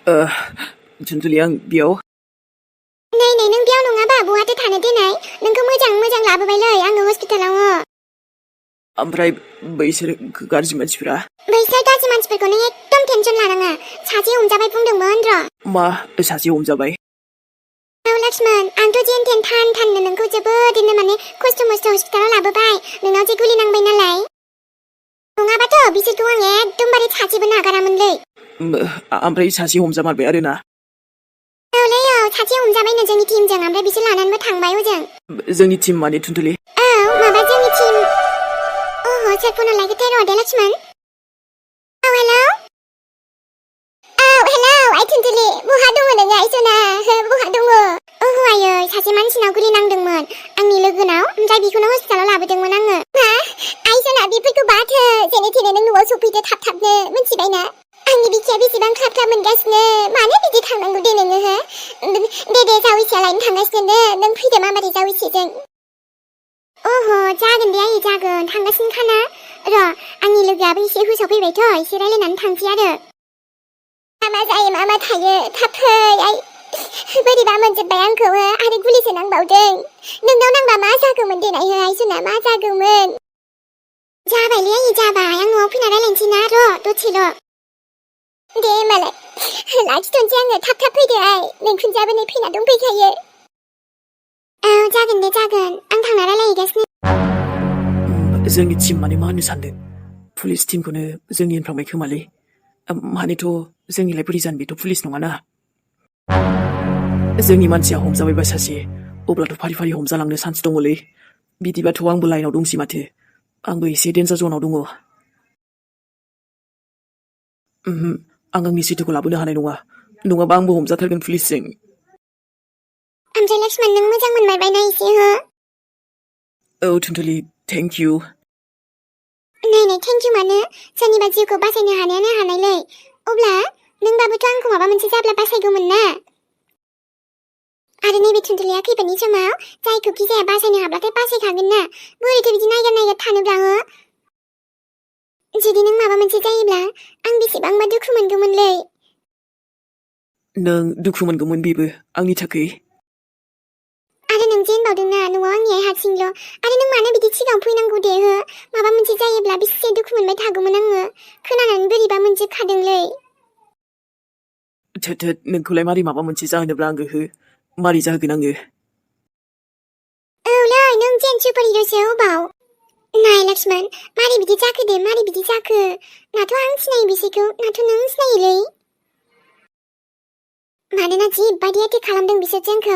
준들이 양 बेयाव नै नों बेयाव नङाबा बहाथो थानो देनाय नोंखौ मोजां लाबोबायलै आङो हस्पिटालाव ओमफ्राय बैसोर गाज्रि मानसिफोरा बैसोर गाज्रि मानसिफोरखौ नों एकदम टेनसन लानाङा सासे हमजाबाय बुंदोंमोन र' मा सासे हमजाबाय औ लक्ष्मण आंथ' जेन थेन थाननो नोंखौ जोबोदैनो माने खस्थ' मस्थ' हस्पिटालाव लाबोबाय नोंनाव जे गुलि नांबाय नालाय नङाबाथ' बिसोरखौ आं एकदमबारे सासेबो नागारामोनलै ओमफ्राय सासे हमजामारबाय आरोना औलै औ सासे हमजाबायनो जोंनि टिमजों ओमफ्राय बिसोर लानानैबो थांबाय हजों जोंनि टिम माने थुनथुलि औ माबा जोंनि टिम ओहो सोर फन लायगोथाय र' दे लक्ष्मण औ हेलौ आइ थुनथुलि बहा दङ नोङो आइसना बहा दङ ओहो आयै सासे मानसिनाव गुलि नांदोंमोन आंनि लोगोनाव ओमफ्राय बेखौनो हस्पिटालाव लाबोदोंमोन आङो मा आइसना बेफोरखौ बाथो जेने थेने नों न'आव सफैदो थाबनो मिथिबायना आंनि बिखाया बेसेबां ख्लाब मोनगासिनो मानो बिदि थांनांगौ दे नोङो दे जावैसिया लायनो थांगासिनो नों फैदो मामादै जावैसिजों ओहो जागोन दे आयै जागोन थांगासिनो खाना र' आंनि लोगोआबो एसे हुसाव फैबायथ' एसे रायलायनानै थांसै आरो मा जायो मा थायो थाब फै आइ बोरैबा मोनजोब्बाय आंखौ आरो गुलिसो नांबावदों नोंनाव नांबा मा जागौमोन देनाय आइसना मा जागौमोन जाबायलै आयै जाबाय आं न'आव फैना रायलायनोसै ना र' दसेल' दे होमबालाय लाखिथ'नोसै आङो थाब फैदो आइ नोंखुनजोआबो नै फैना दंफैखायो औ जागोन दे जागोन आं थांना रायलायहैगासिनो जोंनि टिम माने मा होननो सानदों पुलिस टिमखौनो जोंनि होनफ्रांबाय खोमालै मानेथ' जोंनिलाय बोरै जानो बेथ' पुलिस नङाना जोंनि मानसिया हमजाबायबा सासे अब्लाथ' फारि हमजालांनो चान्स दङलै बिदिबाथ' आंबो लाइनाव दंसै माथो आंबो एसे डेन्जार जनाव दङ आं आंनि सैथोखौ लाबोनो हानाय नङाबा आंबो हमजाथारगोन पुलिसजों ओमफ्राय लक्ष्मण नों मोजां मोनमारबायना एसे औ थुनथुलि थेंक इउ नै थेंक इउ मानो सोरनिबा जिउखौ बासायनो हानायानो हानायलै अब्ला नोंबाबोथ' आंखौ माबा मोनसे जाब्ला बासायगौमोन ना आरो नैबे थुनथुलिया खैफोदनि समाव जायखौ गिजाया बासायनो हाब्लाथाय बासायखागोन ना बोरैथो बिदि नायगार थानोब्ला जुदि नों माबा मोनसे जायोब्ला आं बेसेबांबा दुखु मोनगौमोनलै नों दुखु मोनगौमोन बेबो आंनि थाखाय आरो नों जे होनबावदोंना न'आव आंनिया हारसिंल' आरो नों मानो बिदि सिगाङाव फैनांगौ दे माबा मोनसे जायोब्ला बेसे दुखु मोनबाय थागौमोन आङो खोनानानै बोरैबा मोनजोबखादोंलै थोद नोंखौलाय मारै माबा मोनसे जाहोनोब्ला आङो मारै जाहोगोन आङो औलै नों जेन सुपार हिर'सो अबाव नाय लक्ष्मण मारै बिदि जाखो दे मारै बिदि जाखो नाथ' आं सिनायो बिसोरखौ नाथ' नों सिनायोलै मानोना जिबायदि एटेक खालामदों बिसोर जोंखौ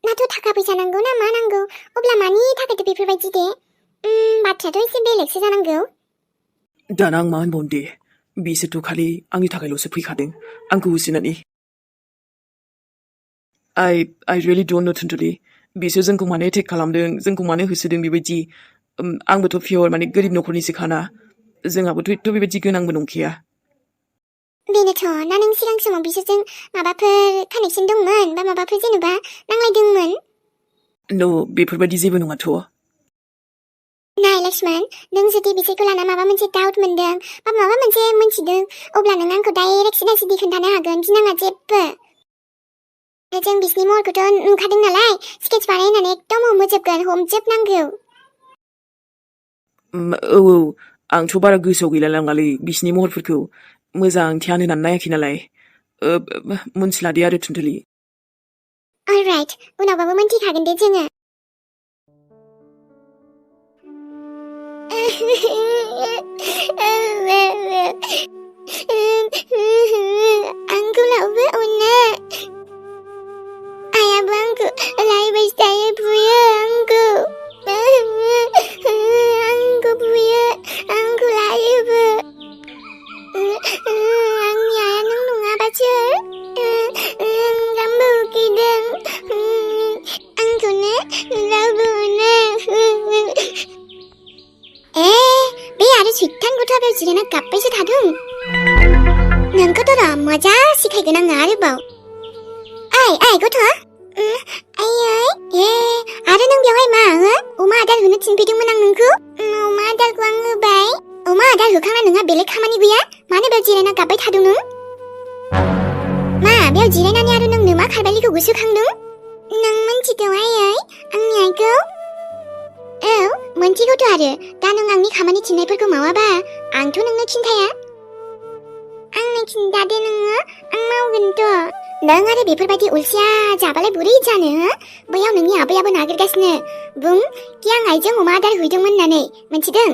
नाथ' थाखा फैसा नांगौ ना मा नांगौ अब्ला मानि थाखायथ' बेफोरबायदि दे बाथ्रायाथ' एसे बेलेगसो जानांगौ दाना आं मा होनबावनो दे बिसोरथ' खालि आंनि थाखायल'सो फैखादों आंखौ होसोनानै I really don't know थुनथुलि बिसोर जोंखौ मानो एटेक खालामदों जोंखौ मानो होसोदों बेबायदि आंबोथ' पियर माने गोरिब न'खरनिसो खाना जोंहाबोथ' एथ' बेबायदि गोनांबो नंखाया बेनोथ' ना नों सिगां समाव बिसोरजों माबाफोर कानेक्सन दंमोन बा माबाफोर जेनेबा नांलायदोंमोन न' बेफोरबायदि जेबो नङाथ' नाय लक्ष्मण नों जुदि बिसोरखौ लाना माबा मोनसे डाउट मोनदों बा माबा मोनसे मोनथिदों अब्ला नों आंखौ डाइरेक्ट सिदा खोन्थानो हागोन गिनाङा जेबो जों बिसिनि महरखौथ' नुखादों नालाय स्केच बानायनानै एकदम हमजोबनांगौ औ आंथ' बारा गोसोआव गैला लाङालै बिसिनि महरफोरखौ मोजां ध्यान होनानै नायाखै नालाय मोनथिला दे आरो थुनथुलि अलराइट उनावबाबो मोनथिखागोन दे जोङो आंखौलाबो अनो आयाबो आंखौ रायबाय थायो बुयो आंखौ बुयो आंखौ लायोबो आंनि आया नों नङाबासो गामबो उखैदों आंखौनो रावबो अनो बे आरो सुइटान गथ'आ जिरायना गाबबायसो थादों नोंखौथ' र' मजा सिखायगोन आङो आरोबाव ओइ गथ' आयै आरो नों बेवहाय मा अमा आदार होनो थिनफैदोंमोन आं नोंखौ अमा आदारखौ आं होबाय अमा आदार होखांना नोंहा बेलेग खामानि गैया मानो बेयाव जिरायना गाबबाय थादों नों खारबालिखौ गोसोखांदों नों मोनथिगौ आयै आंनि आइखौ औ मोनथिगौथ' आरो दा नों आंनि खामानि थिननायफोरखौ मावाबा आंथ' नोंनो खिन्थाया आंनो खिन्थादो नोङो आं मावगोनथ' नों आरो बेफोरबायदि उलसिया जाबालाय बोरै जानो बैयाव नोंनि आबैयाबो नागिरगासिनो बुं कि आं आइजों अमा आदार हैदोंमोन होननानै मोनथिदों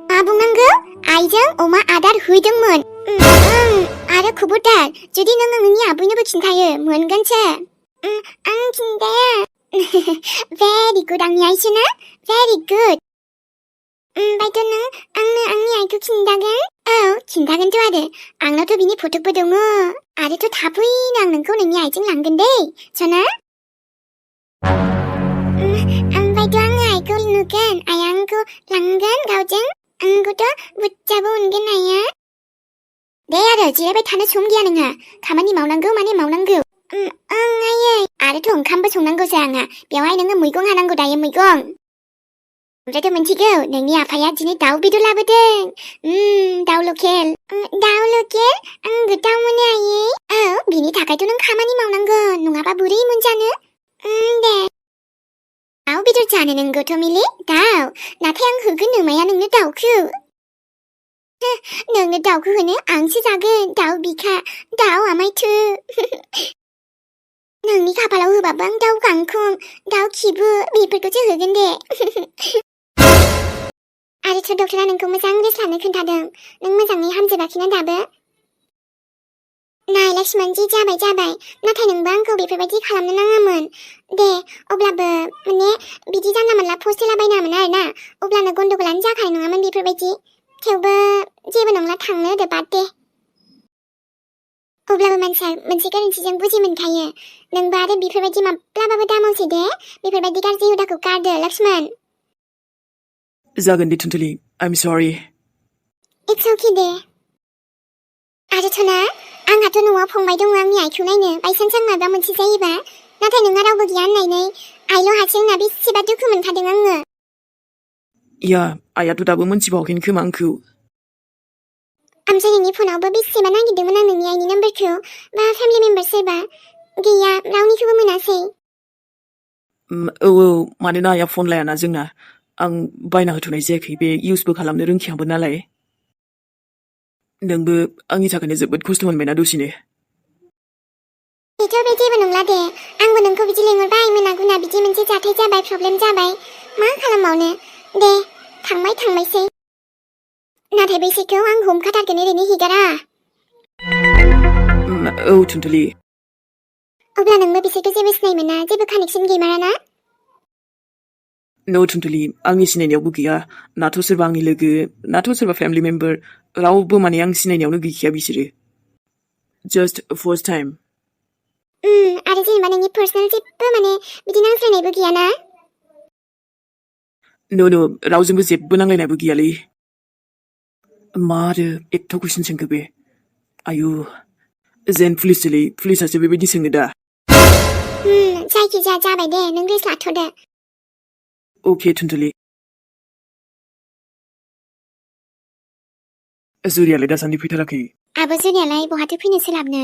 मा बुंनांगौ आइजों अमा आदार हैदोंमोन आरो खबरदार जुदि नों नोंनि आबैनोबो खिन्थायो मोनगोनसो आं खिन्थाया भेरि गुड आंनि आइसोना भेरि गुड ओमफ्रायथ' नों आंनो आंनि आइखौ खिन्थागोन औ खिन्थागोनथ' आरो आंनावथ' बिनि फटकबो दङ आरोथ' थाबैनो आं नोंखौ नोंनि आइजों लांगोन दै सना ओमफ्रायथ' आङो आइखौ नुगोन आइया आंखौ लांगोन गावजों आंखौथ' बुरजाबो मोनगोन आइया दे आरो जिरायबाय थानो सम गैया नोंहा खामानि मावनांगौ माने मावनांगौ ओं आयै आरोथ' ओंखामबो संनांगौसो आंहा बेवहाय नोङो मैगं हानांगौ दायो मैगं ओमफ्रायथ' मोनथिगौ नोंनि आफाया दिनै दाउ बेदर लाबोदों दाउ लकेल आं गोथाव मोनो आयै औ बिनि थाखायथ' नों खामानि मावनांगोन नङाबा बोरै मोनजानो दे दाउ बेदर जानो नोंगौथ' मिलि दाउ नाथाय आं होगोन नोमाया नोंनो दाउखौ नोंनो दाउखौ होनो आंसो जागोन दाउ बिखा दाउ आमायथु नोंनि खाफालाव होबाबो आं दाउ गांखं दाउ खिबु बेफोरखौसो होगोन दे आरोथ' डक्टरा नोंखौ मोजां रेस्ट लानो खोन्थादों नों मोजाङै हामजोबाखैना दाबो नाय लक्ष्मणजि जाबाय नाथाय नोंबो आंखौ बेफोरबायदि खालामनो नाङामोन दे अब्लाबो माने बिदि जानला मोनला पस्ट होलाबायनामोन आरो ना अब्लानो गन्डगलानो जाखानाय नङामोन बेफोरबायदि थेवबो जेबो नंला थांनो होदो बाद दे अब्लाबो मानसिया मोनसे गोरोन्थिजों बुजि मोनखायो नोंबो आरो बेफोरबायदि माब्लाबाबो दामावसै दे बेफोरबायदि गाज्रि हुदाखौ गारदो लक्ष्मण जागोन दे टुनटुलि आइ एम सरि इट्स अके दे आरोथ' ना आंहाथ' न'आव फंबाय दङ आंनि आइखौ नायनो बायसान्स आं माबा मोनसे जायोबा नाथाय नोंहा रावबो गैया होननानै आइल' हारसिं होनना बेसेबा दुखु मोनखादों आङो या आइयाथ' दाबो मोनथिबावाखैनो खोमा आंखौ ओमफ्राय नोंनि फनावबो बेसेबा नागिरदोंमोन आं नोंनि आइनि नाम्बारखौ बा फेमिलि मेम्बार सोरबा गैया रावनिखौबो मोनासै औ मानोना आइया फन लायाना जोंना आं बायना होथ'नाय जायाखै बे इउसबो खालामनो रोंखायाबो नालाय नोंबो आंनि थाखायनो जोबोद खस्थ' मोनबायना दसेनो बेथ' बे जेबो नंला दे आंबो नोंखौ बिदि लेंहरबाय मोना गुना बिदि मोनसे जाथाय जाबाय प्रब्लेम जाबाय मा खालामबावनो दे थांबायसै नाथाय बैसोरखौ आं हमखाथारगोन ओरैनो हिगारा औ टुनटुलि अब्ला नोंबो बिसोरखौ जेबो सिनाय मोना जेबो कानेक्सन गैमारा ना नो टुनटुलि आंनि सिनायनायावबो गैया नाथ' सोरबा आंनि लोगो नाथ' सोरबा फेमिलि मेम्बार रावबो माने आं सिनायनायावनो गैखाया बिसोरो जास्ट फार्स्ट टाइम आरो जेनेबा नोंनि पार्सनेल जेबो माने बिदि नांज्लायनायबो गैयाना नो रावजोंबो जेबो नांलायनायबो गैयालै मा आरो एथ' कुइसन सोंखो बे आयु जेन पुलिसासो बेबायदि सोङो दा जायखिजाया जाबाय दे नों रेस्ट लाथ'दो अके टुनटुलि जुरियालाय दासान्दि फैथाराखै आबो जुरियालाय बहाथो फैनो सोलाबनो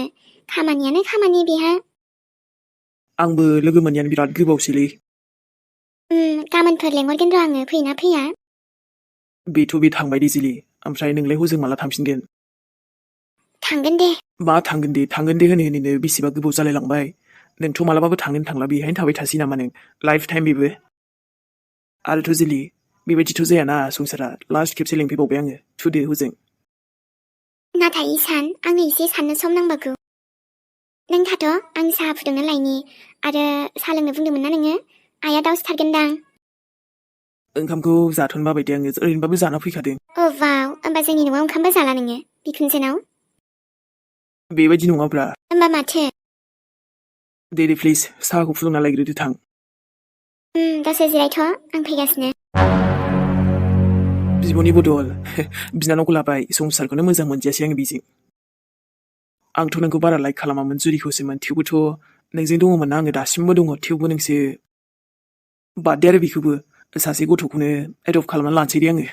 खामानियानो खामानि बेहा आंबो लोगो मोननायानो बिराद गोबावसैलै गाबोनफोर लेंहरगोन र' आङो फैयोना फैया बेथ' बे थांबाय दे जिलि ओमफ्राय नोंलाय हजों माला थांफिनगोन थांगोन दे मा थांगोन दे होनैनो बेसेबा गोबाव जालायलांबाय नोंथ' मालाबाबो थांगोन थांला बेहायनो थाबाय थासै नामा नों लाइफ टाइम बेबो आरोथ' जिलि बेबायदिथ' जायाना संसारा लास्ट खेबसे लेंफैबावबाय आङो थुदो हजों नाथाय सान आंनो एसे साननो सम नांबावगौ नों थाथ' आं साहा फुदुंना लायनि आरो साहा लोंनो बुंदोंमोन ना नोङो आइया दाउ सिथारगोनदां ओंखामखौ जाथ'नो बाबाय दे आङो ओरैनोबाबो जाना फैखादों वाव होमबा जोंनि न'आव ओंखामबो जाला नोङो बिखुनजोनाव बेबायदि नङाब्रा होमबा माथो दे प्लिज साहाखौ फुदुंना लायग्रोदो थां दसे जिरायथ' आं फैगासिनो बिब'नि बदल बिनानावखौ लाबाय संसारखौनो मोजां मोनजायासै आङो बेजों आंथ' नोंखौ बारा लाइक खालामामोन जुरिखौसोमोन थेवबोथ' नोंजों दङमोन ना आङो दासिमबो दङ थेवबो नोंसो बाददे आरो बेखौबो सासे गथ'खौनो एडप्ट खालामना लानोसै दे आङो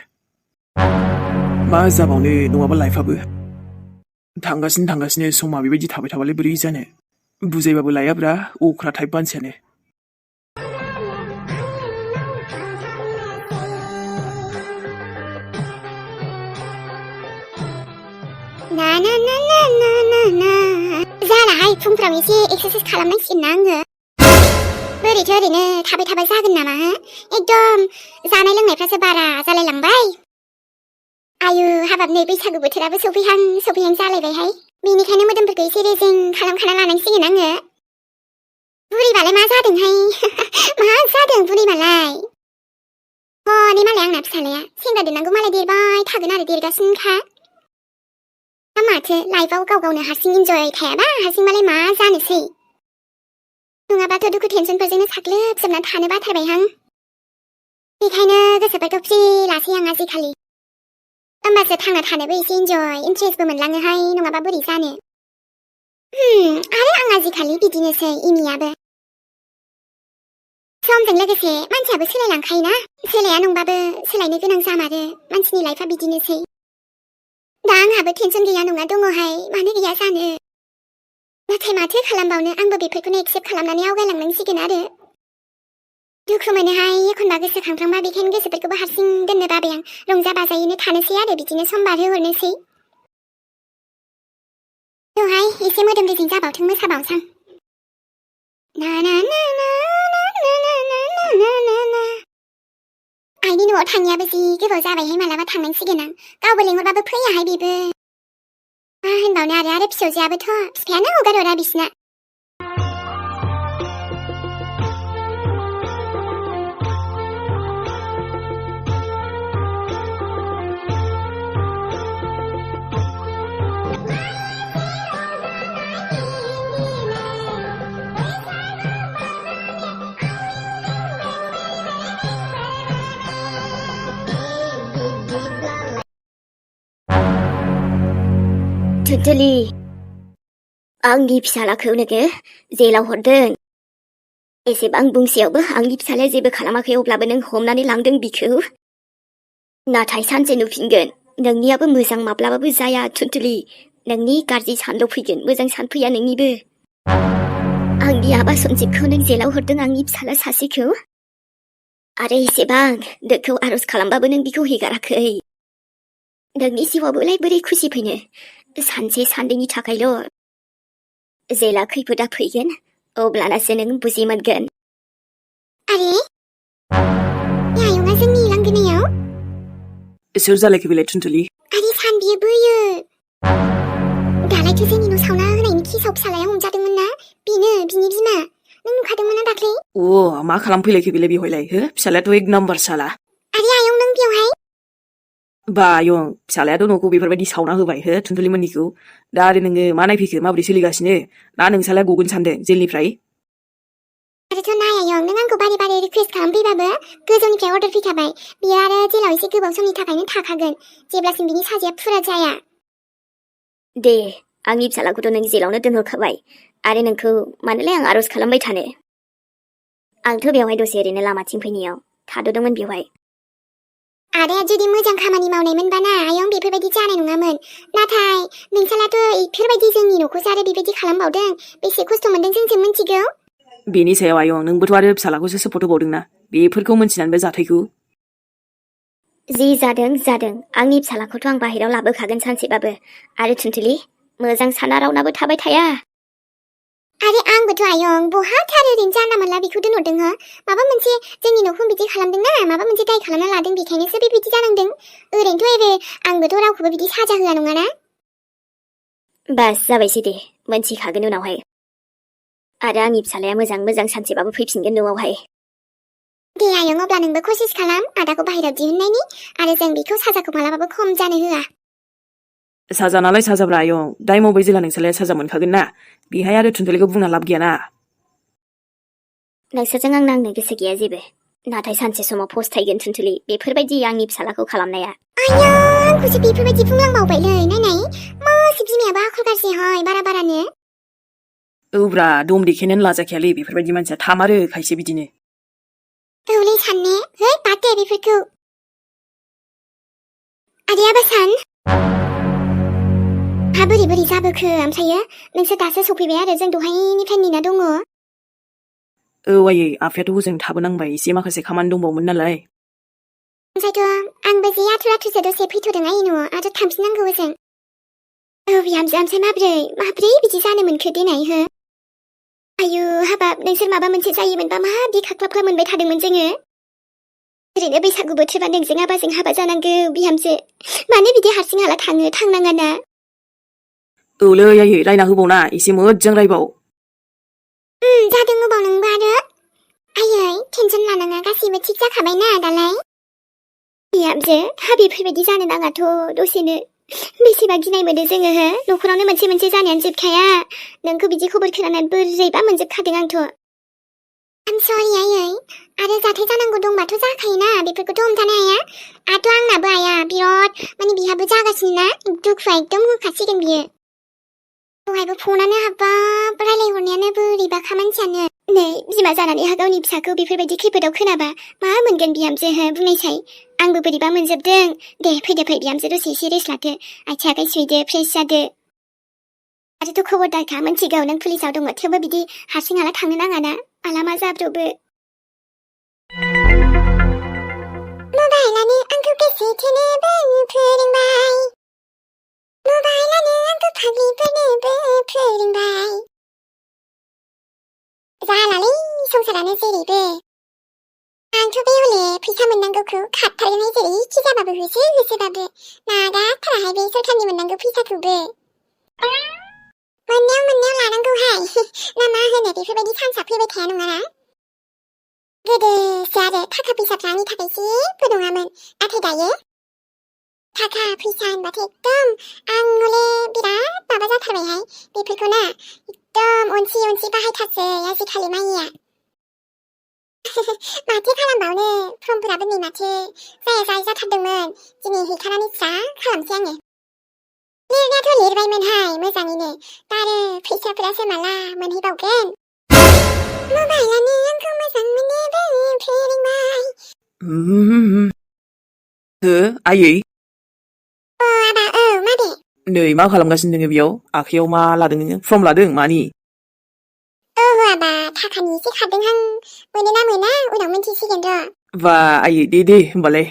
मा जाबावनो नङाबा लाइफआबो थांगासिनो समा बेबायदि थाबाय थाबालाय बोरै जानो बुजायबाबो लायाब्रा अख्रा टाइप मानसियानो ना ना ना ना ना ना ना जालाहाय फुंफ्राव एसे एक्सारसाइज खालामनांसिगोन ना आङो बोरैथो ओरैनो थाबाय थाबा जागोन नामा एकदम जानाय लोंनायफ्रासो बारा जालायलांबाय आयु हाबाब नै बैसागु बोथोराबो सफैहां जालायबायहाय बेनिखायनो मोदोमफोरखौ एसे रेजें खालामखाना लानांसिगोन आङो बुरैबालाय मा जादोंहाय मा जादों बुरैबालाय हनै मालाय आंना फिसालाया सेंग्रा देरनांगौ मालाय देरबाय थागोन आरो देरगासिनोखा माथो लाइफआव गाव गावनो हारसिं इन्जय थायाबा हारसिंबालाय मा जानोसै नङाबाथ' दुखु टेनसनफोरजोंनो साग्लोबजोबना थानो बाथारबायहां बेखायनो गोसोफोरखौ फ्रि लासै आं आजिखालि होमबासो थांना थानोबो एसे इन्जय इन्ट्रेस्टबो मोनलाङोहाय नङाबा बोरै जानो आरो आं आजिखालि बिदिनोसै इमियाबो समजों लोगोसे मानसियाबो सोलायलांखायोना सोलाया नंबाबो सोलायनो गोनां जामारो मानसिनि लाइफआ बिदिनोसै दा आंहाबो टेनसन गैया नङा दङहाय मानो गैया जानो नाथाय माथो खालामबावनो आंबो बेफोरखौनो एक्सेप्ट खालामनानै आवगायलांनांसिगोन आरो दुखु मोनोहाय एखनबा गोसोखांफ्लांबा बेखायनो गोसोफोरखौबो हारसिं दोननो बाबाय आं रंजा बाजायैनो थानोसै आरो बिदिनो सम बारहोहरनोसै दहाय एसे मोदोम रेजें जाबावथों मोसाबावसां ना ना ना ना ना ना ना ना ना ना ना आइनि न'आव थांनायाबो जि गोबाव जाबायहाय मालाबा थांनांसिगोन आं गावबो लेंहरबाबो फैयाहाय बेबो मा होनबावनो आरो फिसौजोआबोथ' बिफायानो हगार हरा बिसिना टोटलि आंनि फिसालाखौ नोङो जेलाव हरदों एसेबां बुंसेयावबो आंनि फिसालाया जेबो खालामाखै अब्लाबो नों हमनानै लांदों बिखौ नाथाय सानसे नुफिनगोन नोंनियाबो मोजां माब्लाबाबो जाया टोटलि नोंनि गाज्रि सानल' फैगोन मोजां सान फैया नोंनिबो आंनि आबा सन्जिबखौ नों जेलाव हरदों आंनि फिसाला सासेखौ आरो एसेबां दोखौ आरज खालामबाबो नों बिखौ हेगाराखै नोंनि जिउआवबोलाय बोरै खुसि फैनो सानसे सानदैनि थाखायल' जेला खैफोदा फैगोन अब्लानासो नों बुजि मोनगोन आरे आयंआ जोंनि लांगोनायाव सोर जालायखो बेलाय टुनटुलि आरे सान बियो बोयो दालायथ' जोंनि न' सावना होनायनि केसाव फिसालाया हमजादोंमोन ना बेनो बिनि बिमा नों नुखादोंमोन ना दाख्लै मा खालामफैलायखो बेलाय बेवहायलाय हो फिसालायाथ' एक नाम्बार साला आरे आयं नों बेवहाय बा आयं फिसालायाथ' न'खौ बेफोरबायदि सावना होबाय हो टुनटुलि मोननिखौ दा आरो नोङो मा नायफैखो माबोरै सोलिगासिनो ना नोंसालाया गगोन सानदों जेलनिफ्राय आरोथ' नाय आयं नों आंखौ बारे बारे रिकुवेस्ट खालामफैबाबो गोजौनिफ्राय अर्डार फैखाबाय बियो आरो जेलाव एसे गोबाव समनि थाखायनो थाखागोन जेब्लासिम बिनि साजाया फुरा जाया दे आंनि फिसालाखौथ' नों जेलावनो दोनहरखाबाय आरो नोंखौ मानोलाय आं आरज खालामबाय थानो आंथ' बेवहाय दसे ओरैनो लामाथिं फैनायाव थाद'दोंमोन बेवहाय आदाया जुदि मोजां खामानि मावनायमोनबा ना आयं बेफोरबायदि जानाय नङामोन नाथाय नोंसालाथ' बेफोरबायदि जोंनि न'खौसो आरो बेबायदि खालामबावदों बेसे खस्थ' मोनदों जोंसो मिन्थिगौ बेनि सायाव आयं नोंबोथ' आरो फिसालाखौसो सपोर्ट होबावदोंना बेफोरखौ मोनथिनानैबो जाथायखौ जि जादों आंनि फिसालाखौथ' आं बाहेरायाव लाबोखागोन सानसेबाबो आरो टुनटुलि मोजां साना रावनाबो थाबाय थाया आरे आंबोथ' आयं बहाथार ओरैनो जानला मोनला बेखौ दोनहरदों हो माबा मोनसे जोंनि न'खौ बिदि खालामदोंना माबा मोनसे दाय खालामना लादों बेखायनोसो बेबायदि जानांदों ओरैनोथ' आंबोथ' रावखौबो बिदि साजा होआ नङाना बास जाबायसै दे मोनथिखागोन उनावहाय आरो आंनि फिसालाया मोजां सानसेबाबो फैफिनगोन न'आवहाय दे आयं अब्ला नोंबो कसिस खालाम आदाखौ बाहेरायाव दिहुननायनि आरो जों बेखौ साजाखौ मालाबाबो खम जानो होआ साजा नालाय साजाब्रा आयं दाय मावबाय जेला नोंसालाया साजा मोनखागोन ना बेहाय आरो टुनटुलिखौ बुंना लाब गैयाना नोंसोरजों आं नांनो गोसो गैया जेबो नाथाय सानसे समाव फस्थायगोन टुनटुलि बेफोरबायदि आंनि फिसालाखौ खालामनाया आयं आंखौसो बेफोरबायदि बुंलांबावबायलै नायनाय मासे बिमायाबो आखल गाज्रि हय बारानो औब्रा दम देखायनानै लाजाखायालै बेफोरबायदि मानसिया थामारो खायसे बिदिनो औलै सानने है बाद दे बेफोरखौ आदायाबो सान बोरै जाबोखो ओमफ्रायो नोंसोर दासो सफैबाय आरो जों दहायनिफ्राय नेना दङ आयै आफायाथ' हजों थाबोनांबाय एसे माखासे खामानि दंबावोमोन नालाय ओमफ्रायथ' आंबो जे आथुर आथुरसो दसे फैथ'दों आयै न'आव आरो थांफिननांगौ ओजों बिहामजो ओमफ्राय माब्रै बिदि जानो मोनखो देनाय हो आयु हाबाब नोंसोर माबा मोनसे जायोमोनबा माबादि खाख्लाब मोनबाय थादोंमोन जोङो ओरैनो बैसागु बोथोरबा नोंजों आबाजों हाबा जानांगौ बिहामजो मानो बिदि हारसिं हाला थांनाङा ना औलै आयै रायना होबावना एसे मोजां रायबाव जादों गोबाव नोंबो आरो आयै टेनसन लानाङा गासैबो थिग जाखाबायना दालाय बिहामजो बेफोरबायदि जानो नाङाथ' दसेनो बेसेबा गिनाय मोनो जोङो हो न'खरावनो मोनसे जानायानो जोबखाया नोंखौ बिदि खबर खोनानानै बोरैबा मोनजोबखादों आंथ' आम सरि आयै आरो जाथाय जानांगौ दंबाथ' जाखायोना बेफोरखौथ' हमथानो हाया आरो आंनाबो आया बिराद बिहाबो जागासिनो ना दुखुआ एकदम होखासिगोन बियो दहायबो फनानो हाब्बाब रायलायहरनायानो बोरैबाखा मानसियानो नै बिमा जानानै गावनि फिसाखौ बेफोरबायदि खैफोदाव खोनाबा मा मोनगोन बिहामजो हो बुंनायसाय आंबो बोरैबा मोनजोबदों दे फै बिहामजो दसे एसे रेस्ट लादो आथिं आखाइ सुइदो फ्रेस जादो आरोथ' खबरदारखा मोनथिगौ नों पुलिसाव दङ थेवबो बिदि हारसिं हाला थांनो नाङाना माला मा जाब्रबो मबाइलानो आंखौ गोसो थोनोबो फोरोंबाय मबाइलानो आंखौ फाग्लिफोरनोबो फोरोंबाय जालालै संसारानो जेरैबो आंथ' बे हले फैसा मोननांगौखौ खाथारगोनहाय जेरैखि जाबाबो होसोबाबो नागारथाराहाय बे सरखारनि मोननांगौ फैसाखौबो मोननायाव लानांगौहाय ना मा होनो बेफोरबायदि सान्सआ फैबाय थाया नङाना गोदोसो आरो थाखा फैसाफ्रा आंनि थाखाय जेबो नङामोन नाथाय दायो थाखा फैसा होनबाथाय एकदम आं हले बिराद माबा जाथारबायहाय बेफोरखौ ना एकदम अनसि बाहायथारसै आजिखालि माहिया माथो खालामबावनो फर्मफोराबो नै माथो जाया जाथारदोंमोन दिनै हैखानानै फिसा खालामसै आङो लिरनायाथ' लिरबायमोनहाय मोजाङैनो दा आरो फैसाफोरासो माला मोनहैबावगोन मबाइलानो आंखौ मोजां मोननोबो फोरोंबाय आयै आबा माबे नै मा खालामगासिनो नोङो बेयाव आखायाव मा लादों नोङो फर्म लादों मानि आबा थाखानि एसे खारदोंहां मोनोना मोना उनाव मोनथिसिगोन र' बा आयै दे होमबालाय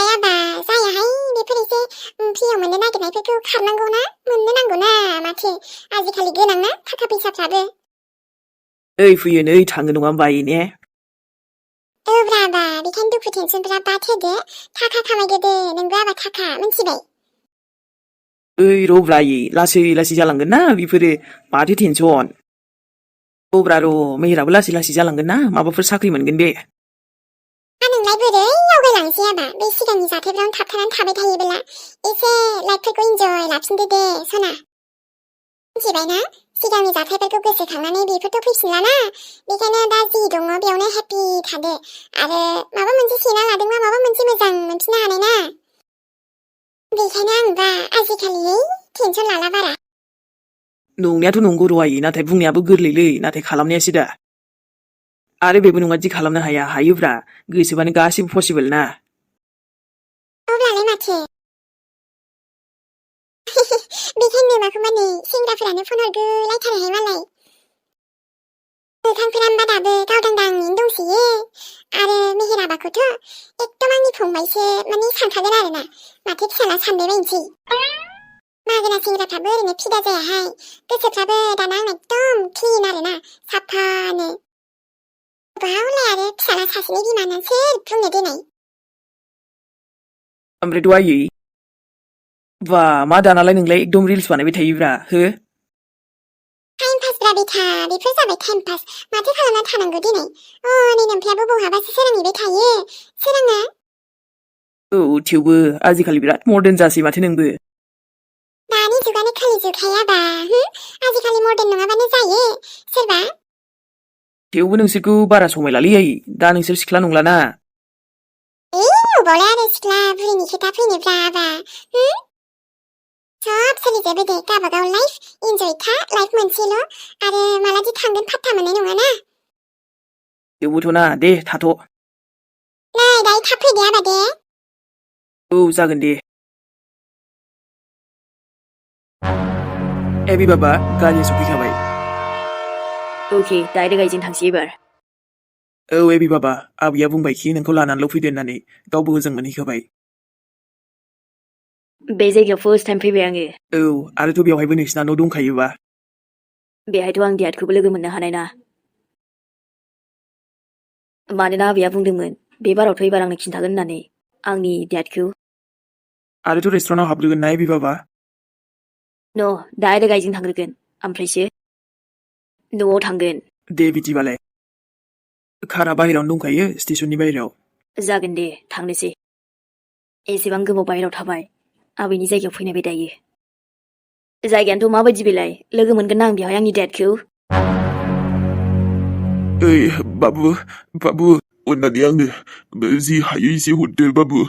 आबा जायाहाय बेफोर एसे फ्रियाव मोननो नागिरनायफोरखौ खारनांगौना मोननो नांगौना माथो आजिखालि गोनांना थाखा फैसाफ्राबो फैयो नै थाङो नङा होमबा आयै ने आबा बेखायनो दुखु टेनसनफोरा बाद होदो थाखा खामायदो नोंबो आबा थाखा मोनथिबाय रब्रा आयै लासै जालांगोन ना बेफोरो माथो टेनसन रब्रा मेहेराबो लासै जालांगोन ना माबाफोर साख्रि मोनगोन बे नोंलाय बोरै आवगायलांसै आबा बे सिगांनि जाथायफ्रावनो थाबथानानै थाबाय थायोब्ला एसे लाइफफोरखौ इन्जय लाफिनदो दे सना मिथिबायना सिगांनि जाथायफोरखौ गोसोखांनानै बेफोरथ' फैफिनलाना बेखायनो दा जि दङ बेयावनो हेपि थादो आरो माबा मोनसे सेना लादोंबा माबा मोनसे मोजां मोनफिननो हानाय ना बेखायनो आंबा आजिखालि टेनसन लाला बारा नंनायाथ' नंगौ र' आयै नाथाय बुंनायाबो गोरलैलै नाथाय खालामनायासो दा आरो बेबो नङा दि खालामनो हायोब्रा गोसोबानो गासिबो पसिबोल ना अब्लालाय माथो बेखायनो माखौबा नै सेंग्राफोरानो फन हरगोलायथारोहाय मालाय मोखांफोरा होमबा दाबो गावदांदाङैनो दंसोयो आरो मेहेराबाखौथ' एकदम आंनि फंबायसो माने सानखागोन आरोना माथो फिसाला सानबाय बायनोसै मागोना सेंग्राफ्राबो ओरैनो फिदा जायाहाय गोसोफ्राबो दाना आंना एकदम क्लिन आरोना साफानो बावलाय आरो फिसाला सासेनि बिमानो सोर बुंनो देनाय ओमफ्रायथ' आयै बा मा दानालाय नोंलाय एकदम रिल्स बानायबाय थायोब्रा हो टाइम पास ब्रा बेथा बेफोर जाबाय टाइम पास माथो खालामना थानांगौ दिनै नै नोमफ्रायाबो बहाबासो सोराङैबाय थायो सोराङा थेवबो आजिखालि बिराद मर्दान जासै माथो नोंबो दानि जुगानो खालि जुगखायाबा आजिखालि मर्दान नङाबानो जायो सोरबा थेवबो नोंसोरखौ बारा समायलालै आयै दा नोंसोर सिख्ला नंलाना अबावलाय आरो सिख्ला बुरिनि खोथा फैनोब्रा आबा सब सोलिजोबो दे गावबागाव लाइफ इन्जय था लाइफ मोनसेल' आरो मालादि थांगोन फात्ता मोननाय नङाना थेवबोथ' ना दे थाथ' नै दायो थाब फैदे आबा दे जागोन दे Emi Baba गारिया सफैखाबाय अके दाइरेक्ट गाइजों थांसै एबार औ Emi Baba आबैया बुंबायखि नोंखौ लानानैल' फैदो होननानै गावबो ओजों मोनहैखाबाय बे जायगायाव फार्स्ट टाइम फैबाय आङो औ आरोथ' बेवहायबो नोंसिना न' दंखायोबा बेहायथ' आं देटखौबो लोगो मोननो हानाय ना मानोना आबैया बुंदोंमोन बे बारावथ' एबार आंनो खिन्थागोन होननानै आंनि देटखौ आरोथ' रेस्टुरेन्टाव हाबग्रोगोन ना Emi Baba न' डाइरेक्ट गाइजों थांग्रोगोन ओमफ्रायसो न'आव थांगोन दे बिदिबालाय कारा बाहेरायावनो दंखायो स्टेसननि बाहेरायाव जागोन दे थांनोसै एसेबां गोबाव बाहेरायाव थाबाय आबैनि जायगायाव फैनायबाय दायो जायगायानोथ' माबायदि बेलाय लोगो मोनगोन ना आं बेवहाय आंनि देटखौ ओइ बाबु अन्नानै आंनो जि हायो एसे हरदो बाबु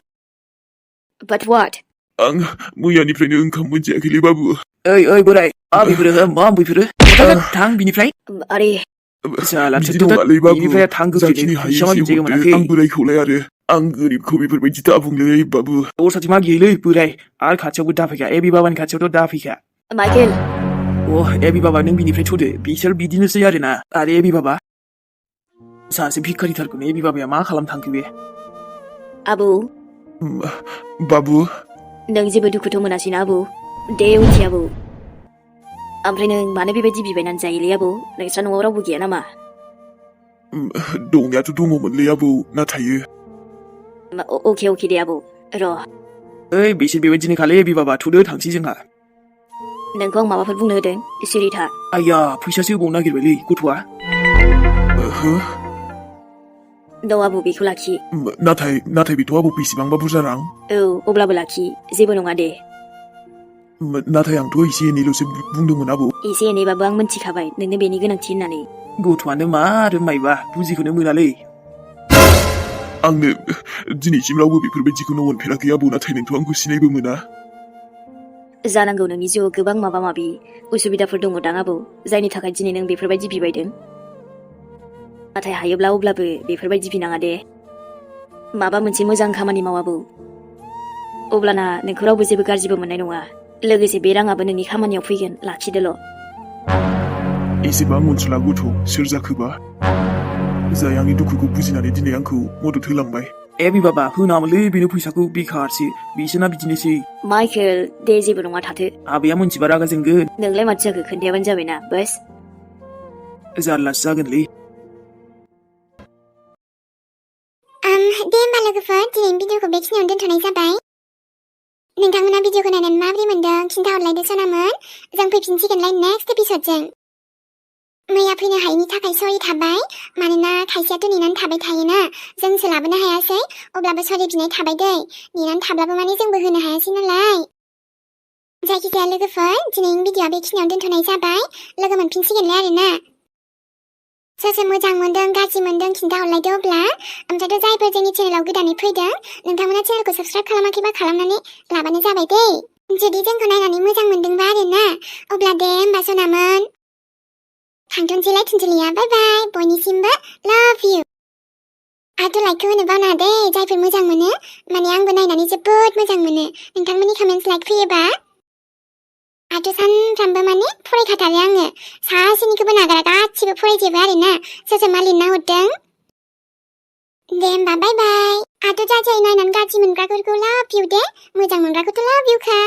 बाट वाट आं मैयानिफ्रायनो ओंखाम मोनजायाखैलै बाबु ओइ बोराय मा बेफोरो मा बेफोरो थां बिनिफ्राय आरे जाला बिदि नङालै बाबु बिनिफ्राय थां जाखिनि गोख्रैनो हायो फैसा एसे मागिनो जायगा हरदो मोनाखै आं बोरायखौलाय आरो आं गोरिबखौ बेफोरबायदि दाबुंलै बाबु दस्राथिं मागियोलै बोराय आरो खाथियावबो दाफैखा Emi Babaनि खाथियावथ' दाफैखा माइकेल Emi Baba नों बिनिफ्राय थ'दो बिसोर बिदिनोसै आरोना आरो Emi Baba सासे भिखारिथारखौनो Emi Babaया मा खालामनो थांखो बे आबौ बाबु नों जेबो दुखुथ' मोनासैना आबौ दे उथि आबौ ओमफ्राय नों मानो बेबायदि बिबायनानै जायोलै आबौ नोंस्रा न'आव रावबो गैया नामा दंनायाथ' दङमोनलै आबौ नाथाय अके दे आबौ र' ओइ बिसोर बेबायदिनोखालै Emi Baba थ'दो थांसै जोंहा नोंखौ आं माबाफोर बुंनो होदों सिरि था आइया फैसासो होबावनो नागिरबायलै गथ'आ न' आबौ बेखौ लाखि नाथाय बेथ' आबौ बेसेबांबा बुरजा रां औ अब्लाबो लाखि जेबो नङा दे नाथाय आंथ' एसे एनैल'सो बुंदोंमोन आबौ एसे एनैबाबो आं मिन्थिखाबाय नोंनो बेनि गोनांथि होननानै गथ'आनो मा आरो माइबा बुजिखौनो मोनालै आंनो दिनैसिम रावबो बेफोरबायदिखौनो अनफेराखै आबौ नाथाय नोंथ' आंखौ सिनायबो मोना जानांगौ नोंनि जिउआव गोबां माबा माबि उसुबिदाफोर दङ दां आबौ जायनि थाखाय दिनै नों बेफोरबायदि बिबायदों नाथाय हायोब्ला अब्लाबो बेफोरबायदि बिनाङा दे माबा मोनसे मोजां खामानि माव आबौ अब्लाना नोंखौ रावबो जेबो गाज्रिबो मोननाय नङा लोगोसे बे राङाबो नोंनि खामानियाव फैगोन लाखिदोल' एसेबां अनसुला गथ' सोर जाखोबा जाय आंनि दुखुखौ बुजिनानै दिनै आंखौ मदद होलांबाय Emi Baba होनामोनलै बेनो फैसाखौ बेखारसो बिसोरना बिदिनोसै माइकेल दे जेबो नङा थाथो आबैया मोनथिबा रागा जोंगोन नोंलाय माथो जाखो खोन्थायाबानो जाबायना बास जारलासो जागोनलै दे होमबा लोगोफोर दिनैनि भिडिअखौ बेखिनियावनो दोनथ'नाय जाबाय नोंथांमोना भिडिअखौ नायनानै माबोरै मोनदों खिन्थाहरलायदो सनामोन जों फैफिनसिगोनलाय नेक्स्ट एपिसडजों मैया फैनो हायैनि थाखाय सरि थाबाय मानोना खायसेयाथ' नेनानै थाबाय थायोना जोंसो लाबोनो हायासै अब्लाबो सरि बिनाय थाबाय दै नेनानै थाब्लाबो माने जोंबो होनो हायासै नालाय जायखिजाया लोगोफोर दिनैनि भिडिअआ बेखिनियावनो दोनथ'नाय जाबाय लोगो मोनफिनसिगोनलाय आरोना सोर मोजां मोनदों गाज्रि मोनदों खिन्थाहरलायदो अब्ला ओमफ्रायथ' जायफोर जोंनि चेनेलाव गोदानै फैदों नोंथांमोना चेनेलखौ साबस्क्राइब खालामाखैबा खालामनानै लाबानो जाबाय दै जुदि जोंखौ नायनानै मोजां मोनदोंबा आरोना अब्ला दे होमबा सनामोन थांथ'नोसैलाय थुनजुलिया बाय बाय बयनिसिमबो लाभ इउ आरो लाइकखौ होनो बावनाङा दे जायफोर मोजां मोनो माने आंबो नायनानै जोबोद मोजां मोनो नोंथांमोननि कमेन्ट्स लाइक फैयोबा आरो सानफ्रामबो माने फरायखाथारो आङो सासेनिखौबो नागारा गासिबो फरायजोबो आरोना सोर मा लिरना हरदों दे होमबा बाय बाय आरो जाय नायनानै गाज्रि मोनग्राफोरखौ लाभ इउ दे मोजां मोनग्राखौथ' लाभ इउखा